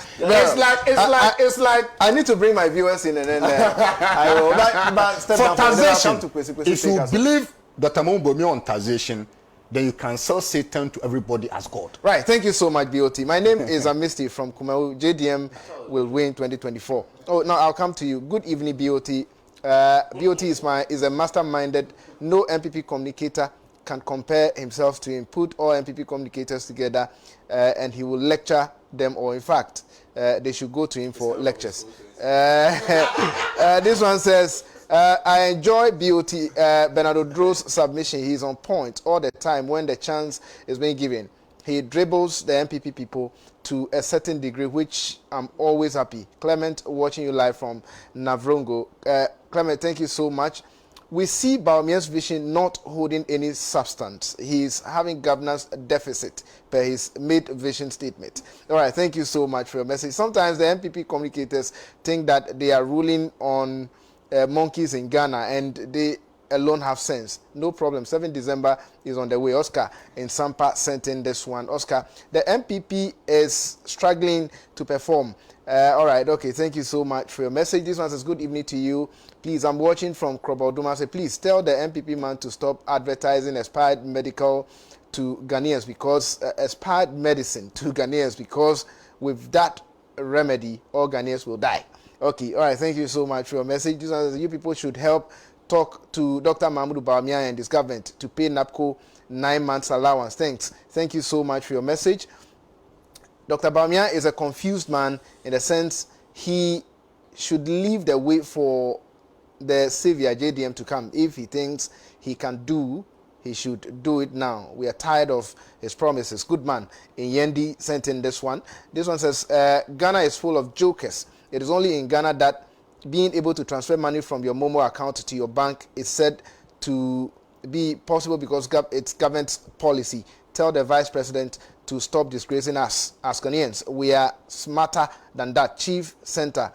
D: it's like.
C: I need to bring my viewers in, and then I will. But step
D: For
C: down from there, I'll
D: taxation,
C: come to Kwasi
D: if
C: take
D: you
C: us.
D: believe Dr. Mahmoud Bawumia on taxation, then you can sell Satan to everybody as God.
C: Right, thank you so much, BOT. My name is Amisti from Kumau. JDM will win 2024. Oh, now I'll come to you. Good evening, BOT. BOT is a masterminded, no MPP communicator can compare himself to him. Put all MPP communicators together and he will lecture them, or in fact, they should go to him for lectures. This one says, I enjoy BOT Bernardo Dro's submission. He's on point all the time when the chance is being given. He dribbles the MPP people to a certain degree, which I'm always happy. Clement, watching you live from Navrongo. Clement, thank you so much. We see Bawumia's vision not holding any substance. He's having governance deficit per his mid-vision statement. All right, thank you so much for your message. Sometimes the MPP communicators think that they are ruling on monkeys in Ghana and they alone have sense. No problem. 7 December is on the way. Oscar in Sampa sent in this one. Oscar, the MPP is struggling to perform. All right, okay, thank you so much for your message. This one says, good evening to you. Please, I'm watching from Kroboduma. Say, please tell the MPP man to stop advertising expired medical to Ghanaians, because expired medicine to Ghanaians, because with that remedy, all Ghanaians will die. Okay, all right, thank you so much for your message. This one says, you people should help talk to Dr. Mahmoud Bawumia and his government to pay NAPCO 9 months allowance. Thanks. Thank you so much for your message. Dr. Bawumia is a confused man in the sense he should leave the way for the savior JDM to come. If he thinks he can do, he should do it now. We are tired of his promises. Good man. In Yendi sent in this one. This one says, Ghana is full of jokers. It is only in Ghana that being able to transfer money from your Momo account to your bank is said to be possible because it's government policy. Tell the vice president to stop disgracing us as Ghanaians. We are smarter than that. Chief Center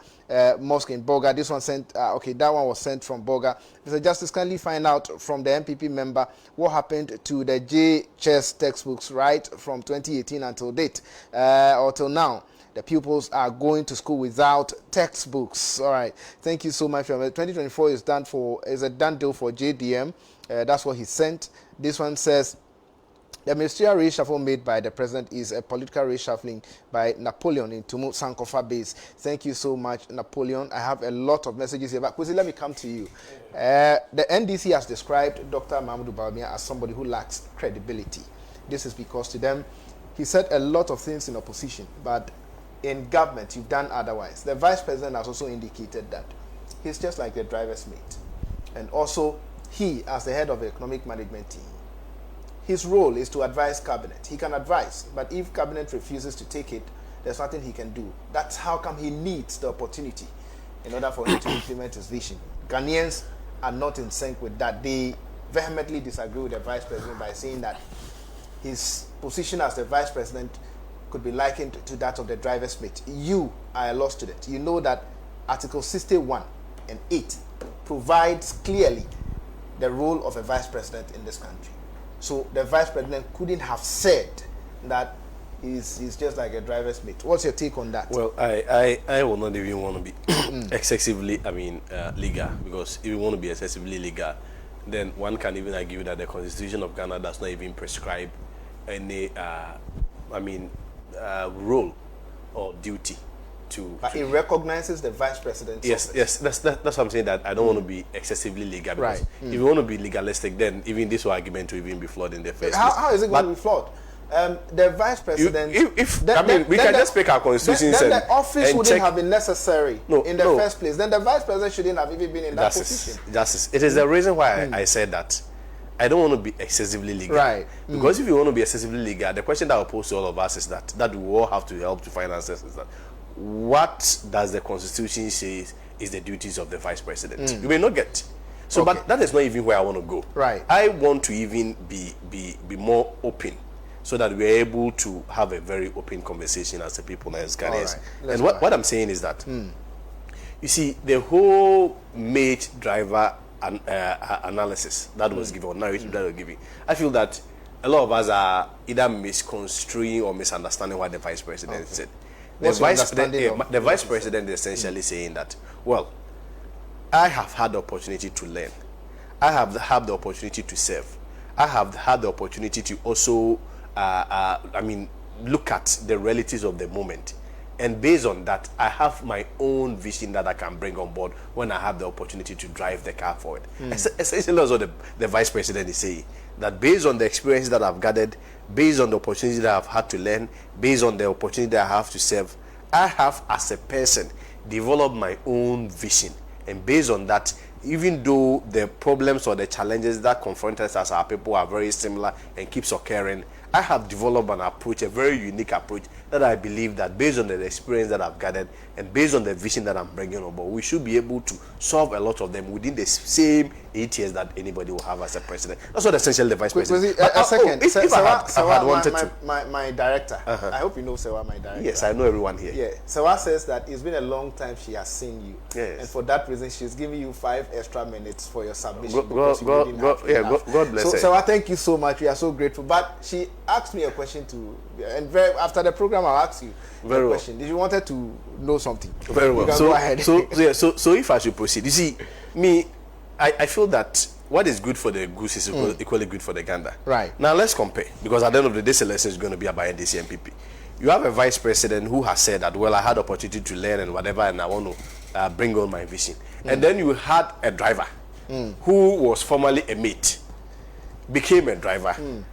C: Mosque in Boga. This one sent, okay, that one was sent from Boga. Mr. Justice, kindly find out from the MPP member what happened to the J-Chess textbooks right from 2018 until date or till now. The pupils are going to school without textbooks. All right. Thank you so much. 2024 is a done deal for JDM. That's what he sent. This one says, the ministerial reshuffle made by the president is a political reshuffling by Napoleon in Tumu Sankofa base. Thank you so much, Napoleon. I have a lot of messages here, but Kwasi, let me come to you. The NDC has described Dr. Mahmoud Bawumia as somebody who lacks credibility. This is because to them, he said a lot of things in opposition, but in government, you've done otherwise. The vice president has also indicated that he's just like the driver's mate. And also, he, as the head of the economic management team, his role is to advise cabinet. He can advise, but if cabinet refuses to take it, there's nothing he can do. That's how come he needs the opportunity in order for him to implement his vision. Ghanaians are not in sync with that. They vehemently disagree with the vice president by saying that his position as the vice president could be likened to that of the driver's mate. You are a law student. You know that Article 61 and 8 provides clearly the role of a vice president in this country. So the vice president couldn't have said that he's just like a driver's mate. What's your take on that?
E: Well, I will not even want to be excessively, legal, because if you want to be excessively legal, then one can even argue that the Constitution of Ghana does not even prescribe any, role or duty to.
C: But it recognizes the vice president's office.
E: Yes, that's what I'm saying, that I don't want to be excessively legal, because if you want to be legalistic, then even this argument will even be flawed in the first place.
C: How is it going to be flawed? The vice president.
E: We can just pick our constitutions.
C: Then the office wouldn't have been necessary in the first place. Then the vice president shouldn't have even been in that position.
E: It is the reason why I said that I don't want to be excessively legal. Right. Because if you want to be excessively legal, the question that I'll pose to all of us is that we all have to help to finance this, is that what does the Constitution say is the duties of the vice president? You may not get. So, but that is not even where I want to go.
C: Right.
E: I want to even be more open, so that we're able to have a very open conversation as a people and as Ghanaians. Right. And what I'm saying is that, you see, the whole mate driver analysis that was given, or narrative that was given, I feel that a lot of us are either misconstruing or misunderstanding what the vice president said. The vice president is essentially saying that, well, I have had the opportunity to learn. I have had the opportunity to serve. I have had the opportunity to also, look at the realities of the moment. And based on that, I have my own vision that I can bring on board when I have the opportunity to drive the car forward. Essentially, that's what the vice president is saying. That based on the experience that I've gathered, based on the opportunity that I've had to learn, based on the opportunity that I have to serve, I have, as a person, developed my own vision. And based on that, even though the problems or the challenges that confront us as our people are very similar and keeps occurring, I have developed an approach, a very unique approach, that I believe that based on the experience that I've gathered and based on the vision that I'm bringing on board, we should be able to solve a lot of them within the same 8 years that anybody will have as a president. That's what essentially the vice president.
C: My director, I hope you know Sewa, my director.
E: Yes, I know everyone here.
C: Yeah, Sewa says that it's been a long time she has seen you.
E: Yes.
C: And for that reason, she's giving you 5 extra minutes for your submission.
E: God bless her.
C: So Sewa, thank you so much. We are so grateful. But she asked me a question too, and after the program, I'll ask you a question. Did you wanted to know something?
E: Very well.
C: So go ahead.
E: So if I should proceed, you see, me, I feel that what is good for the goose is equally good for the gander.
C: Right.
E: Now let's compare, because at the end of the day, this election is going to be about NDC and PP. You have a vice president who has said that, well, I had opportunity to learn and whatever, and I want to bring on my vision. And then you had a driver who was formerly a mate, became a driver,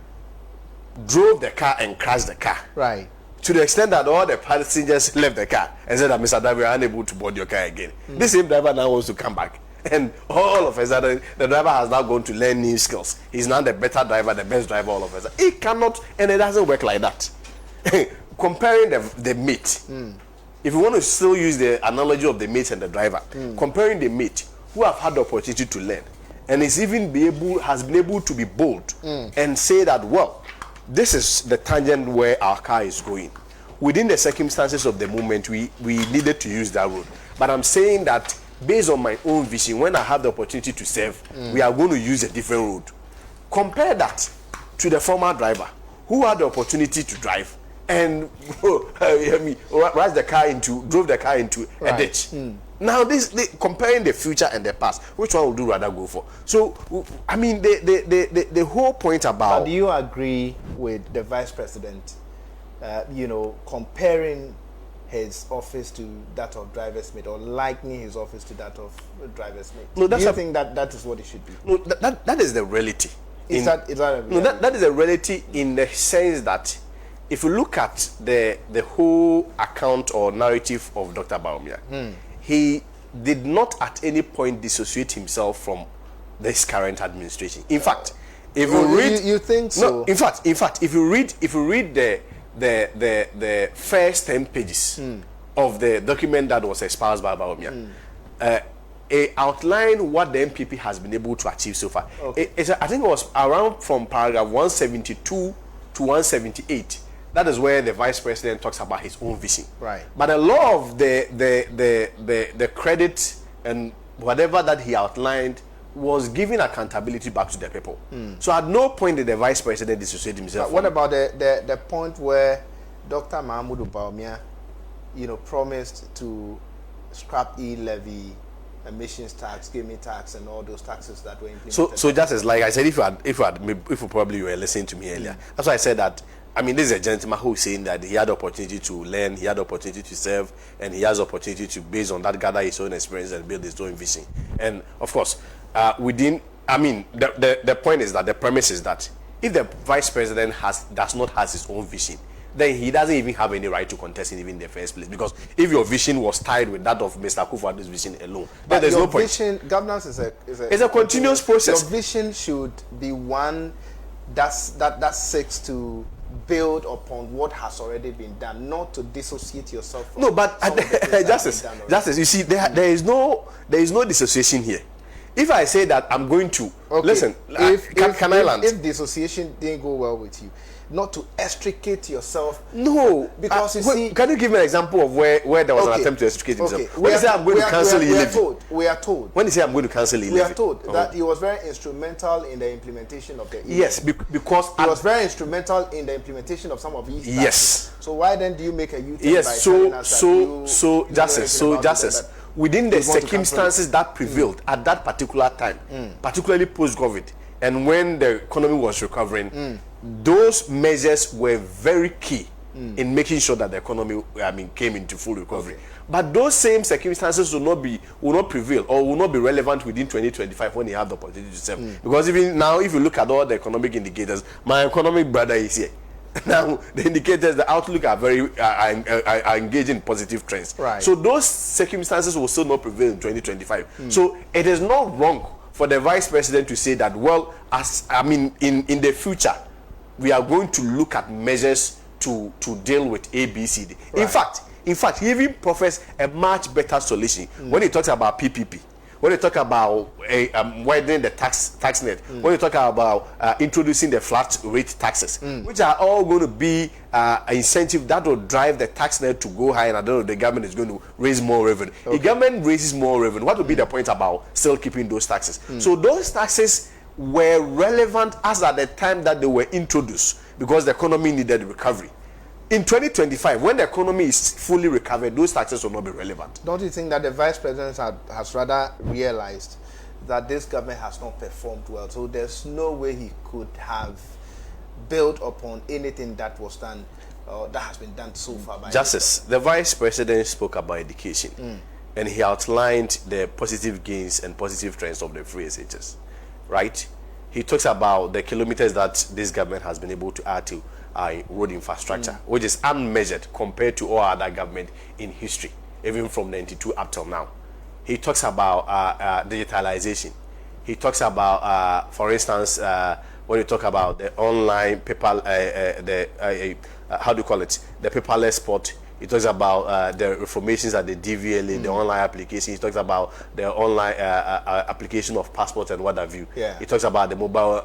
E: drove the car and crashed the car.
C: Right.
E: to the extent that all the passengers left the car and said that Mr. Driver, you are unable to board your car again. This same driver now wants to come back. And all of a sudden, the driver has now gone to learn new skills. He's now the better driver, the best driver all of a sudden. It cannot, and it doesn't work like that. Comparing the mate, if you want to still use the analogy of the mate and the driver, comparing the mate who have had the opportunity to learn and has been able to be bold and say that, well, this is the tangent where our car is going. Within the circumstances of the moment, we needed to use that road. But I'm saying that based on my own vision, when I have the opportunity to serve, we are going to use a different road. Compare that to the former driver who had the opportunity to drive and drove the car into a ditch. Now, comparing the future and the past, which one would you rather go for? So, I mean, the whole point about.
C: But do you agree with the vice president, comparing his office to that of driver's mate, or likening his office to that of driver's mate?
E: No,
C: do you think that is what it should be?
E: No, that is the reality.
C: Is that a reality?
E: No, that is a reality in the sense that if you look at the whole account or narrative of Dr. Bawumia, he did not at any point dissociate himself from this current administration. In fact, if you read,
C: you think so?
E: No, in fact, if you read the first 10 pages of the document that was espoused by Bawumia, it outlined what the MPP has been able to achieve so far.
C: Okay.
E: I think it was around from paragraph 172 to 178. That is where the vice president talks about his own vision.
C: Right.
E: But a lot of the credit and whatever that he outlined was giving accountability back to the people. So at no point did the vice president dissociate himself.
C: But what about the point where Dr. Mahmoud Bawumia, promised to scrap e-levy, emissions tax, gaming tax, and all those taxes that were implemented?
E: So just as like I said, if you probably were listening to me earlier, that's why I said that. I mean, this is a gentleman who is saying that he had the opportunity to learn, he had the opportunity to serve, and he has the opportunity to, based on that, gather his own experience and build his own vision. And of course, the point is that the premise is that if the vice president does not have his own vision, then he doesn't even have any right to contest it even in the first place. Because if your vision was tied with that of Mr. Akufo-Addo's vision alone, then there's no point.
C: Governance is
E: a continuous process.
C: Your vision should be one that seeks to build upon what has already been done, not to dissociate yourself from.
E: No, but Justice, you see, there is no dissociation here. If I say that I'm going to listen, can I land?
C: If dissociation didn't go well with you, not to extricate yourself.
E: No,
C: because you see.
E: Can you give me an example of where there was an attempt to extricate himself? When you say I'm going to cancel e-levy,
C: we are told.
E: When you say I'm going to cancel e-levy,
C: we are told that he was very instrumental in the implementation of the e-levy.
E: Yes, because
C: he was very instrumental in the implementation of some of these.
E: Yes.
C: So why then do you make a U-turn?
E: Yes. So justice. Within the circumstances that prevailed at that particular time, particularly post-COVID, and when the economy was recovering, those measures were very key in making sure that the economy, came into full recovery. Okay. But those same circumstances will not prevail or will not be relevant within 2025 when you have the opportunity to serve. Because even now, if you look at all the economic indicators, my economic brother is here. Now the indicators, the outlook are very are engaging positive trends.
C: Right.
E: So those circumstances will still not prevail in 2025. So it is not wrong for the vice president to say that, well, in the future, we are going to look at measures to deal with ABCD. Right. In fact, he even professed a much better solution when he talks about PPP. When you talk about widening the tax net, when you talk about introducing the flat rate taxes, which are all going to be an incentive that will drive the tax net to go high, and I don't know, the government is going to raise more revenue. Okay. If government raises more revenue, what would be the point about still keeping those taxes? So those taxes were relevant as at the time that they were introduced because the economy needed recovery. In 2025, when the economy is fully recovered, those taxes will not be relevant.
C: Don't you think that the vice president has rather realized that this government has not performed well? So there's no way he could have built upon anything that was done, that has been done so far by
E: Justice. The vice president spoke about education, and he outlined the positive gains and positive trends of the free SHS. Right? He talks about the kilometers that this government has been able to add to road infrastructure, which is unmeasured compared to all other government in history, even from 92 up till now. He talks about digitalization. He talks about, for instance, when you talk about the online paper, how do you call it? The paperless spot. He talks about the reformations at the DVLA, the online application. He talks about the online application of passport and what have you.
C: Yeah.
E: He talks about the mobile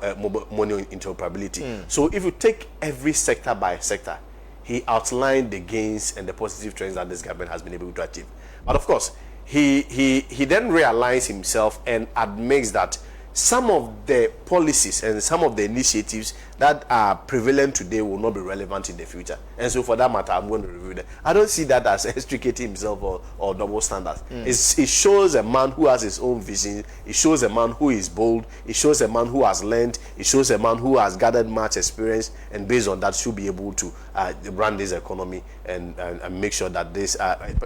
E: money interoperability. So if you take every sector by sector, he outlined the gains and the positive trends that this government has been able to achieve. But of course, he then realized himself and admits that some of the policies and some of the initiatives that are prevalent today will not be relevant in the future. And so for that matter, I'm going to review them. I don't see that as extricating himself or double standards. It shows a man who has his own vision. It shows a man who is bold. It shows a man who has learned. It shows a man who has gathered much experience, and based on that should be able to run this economy and make sure that this,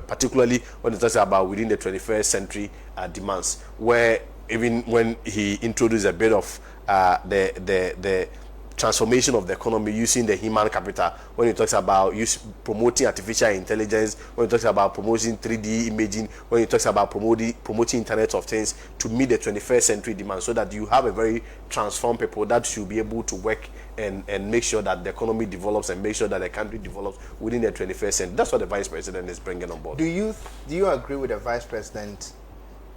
E: particularly when it talks about within the 21st century demands, where even when he introduced a bit of the transformation of the economy using the human capital, when he talks about promoting artificial intelligence, when he talks about promoting 3D imaging, when he talks about promoting Internet of Things to meet the 21st century demand, so that you have a very transformed people that should be able to work and make sure that the economy develops and make sure that the country develops within the 21st century. That's what the Vice President is bringing on board.
C: Do you agree with the Vice President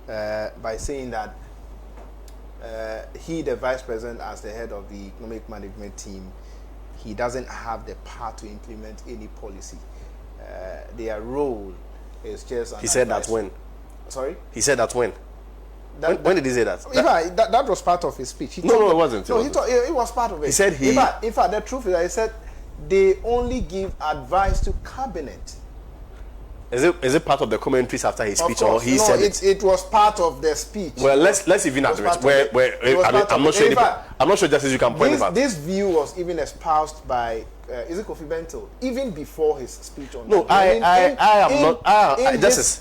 C: by saying that he, the Vice President, as the head of the economic management team, he doesn't have the power to implement any policy? Their role is just...
E: He said that when?
C: Sorry?
E: He said that when? When did he say that?
C: That was part of his speech.
E: No, it wasn't.
C: It was part of it.
E: He said
C: In fact, the truth is that he said they only give advice to cabinet.
E: Is it part of the commentaries after his speech, or he said it?
C: It was part of the speech.
E: Well, let's even admit I'm not sure. I'm not sure, Justice, you can point it out.
C: This view was even espoused by is it Kofi Bento even before his speech on?
E: No, I am not.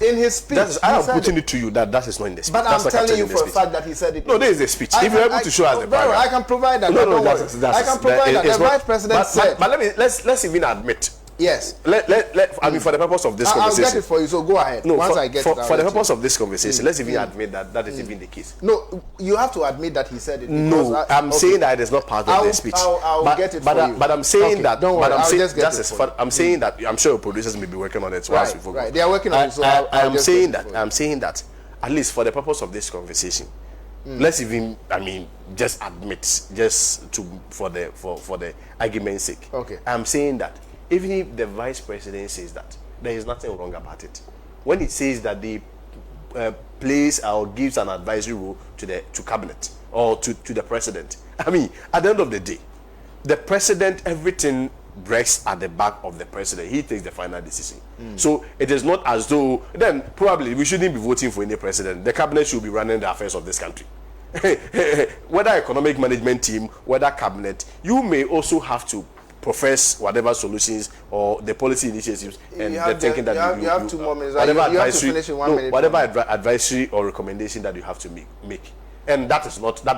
C: In his speech,
E: I am putting it to you that is not in the speech.
C: But I'm telling you for a fact that he said it.
E: No, there is a speech. If you're able to show us the paragraph,
C: I can provide that. No, I can provide that. The Vice President said.
E: But let's even admit.
C: Yes.
E: I mean, for the purpose of this conversation.
C: I'll get it for you, so go ahead.
E: No,
C: Once I get it,
E: for the purpose of this conversation, let's even admit that is even the case.
C: No, you have to admit that he said it.
E: No, I'm saying that it is not part of the speech.
C: I'll get it for you.
E: But I'm saying that.
C: Don't worry,
E: I'm saying that. I'm sure producers may be working on it.
C: Right, they are working on it. So
E: I'm saying that at least for the purpose of this conversation, let's even, just admit, for the argument's sake.
C: Okay.
E: I'm saying that even if the Vice President says that, there is nothing wrong about it. When it says that they plays or gives an advisory role to cabinet or to the president, at the end of the day, the president, everything rests at the back of the president. He takes the final decision. So it is not as though then probably we shouldn't be voting for any president. The cabinet should be running the affairs of this country. Whether economic management team, whether cabinet, you may also have to profess whatever solutions or the policy initiatives and the thinking that you have 2 more minutes. Whatever advisory or recommendation that you have to make, and that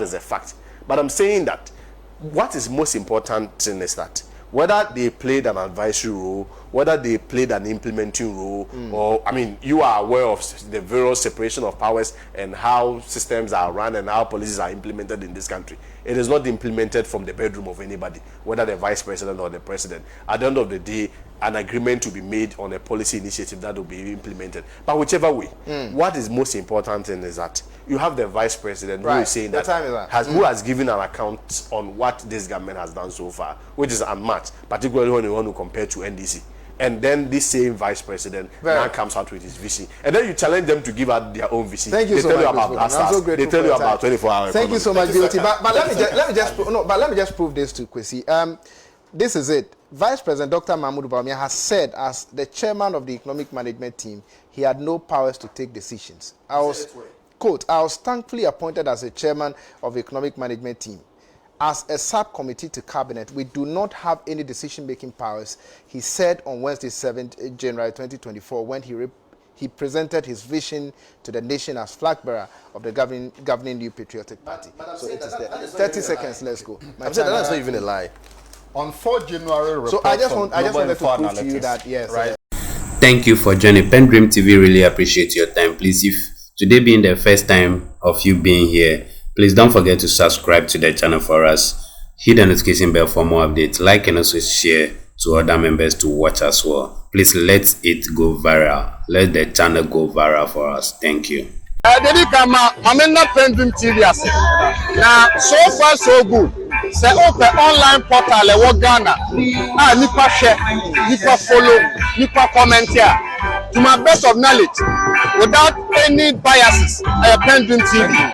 E: is a fact. But I'm saying that what is most important is that whether they played an advisory role, whether they played an implementing role, or you are aware of the various separation of powers and how systems are run and how policies are implemented in this country. It is not implemented from the bedroom of anybody, whether the Vice President or the President. At the end of the day, an agreement to be made on a policy initiative that will be implemented. But whichever way, what is most important is that you have the Vice President who is saying who has given an account on what this government has done so far, which is unmatched, particularly when you want to compare to NDC. And then this same Vice President now comes out with his vision, and then you challenge them to give out their own vision.
C: Thank you
E: they
C: so
E: tell
C: much.
E: You about blasters. They tell you about 24-hour.
C: Thank you so much, Beauty. But let me just prove this to Kwasi. This is it. Vice President Dr. Mahmoud Bawumia has said, as the chairman of the economic management team, he had no powers to take decisions. I was thankfully appointed as the chairman of the economic management team. As a subcommittee to cabinet, we do not have any decision-making powers, he said on Wednesday, 7th January 2024, when he presented his vision to the nation as flag bearer of the governing New Patriotic Party. So it is there. 30 seconds, let's go.
E: I'm saying that's not even a lie.
D: On 4 January,
C: so I just wanted to prove to you that yes,
D: right.
B: Thank you for joining PENDREAM TV. Really appreciate your time. Please, if today being the first time of you being here, please don't forget to subscribe to the channel for us. Hit the notification bell for more updates. Like and also share to other members to watch as well. Please let it go viral. Let the channel go viral for us. Thank you.
F: I'm not PENDREAM TV. Now, so far so good. Say open online portal e Ghana. Nipa share, nipa follow, nipa comment here. To my best of knowledge, without any biases, PENDREAM TV.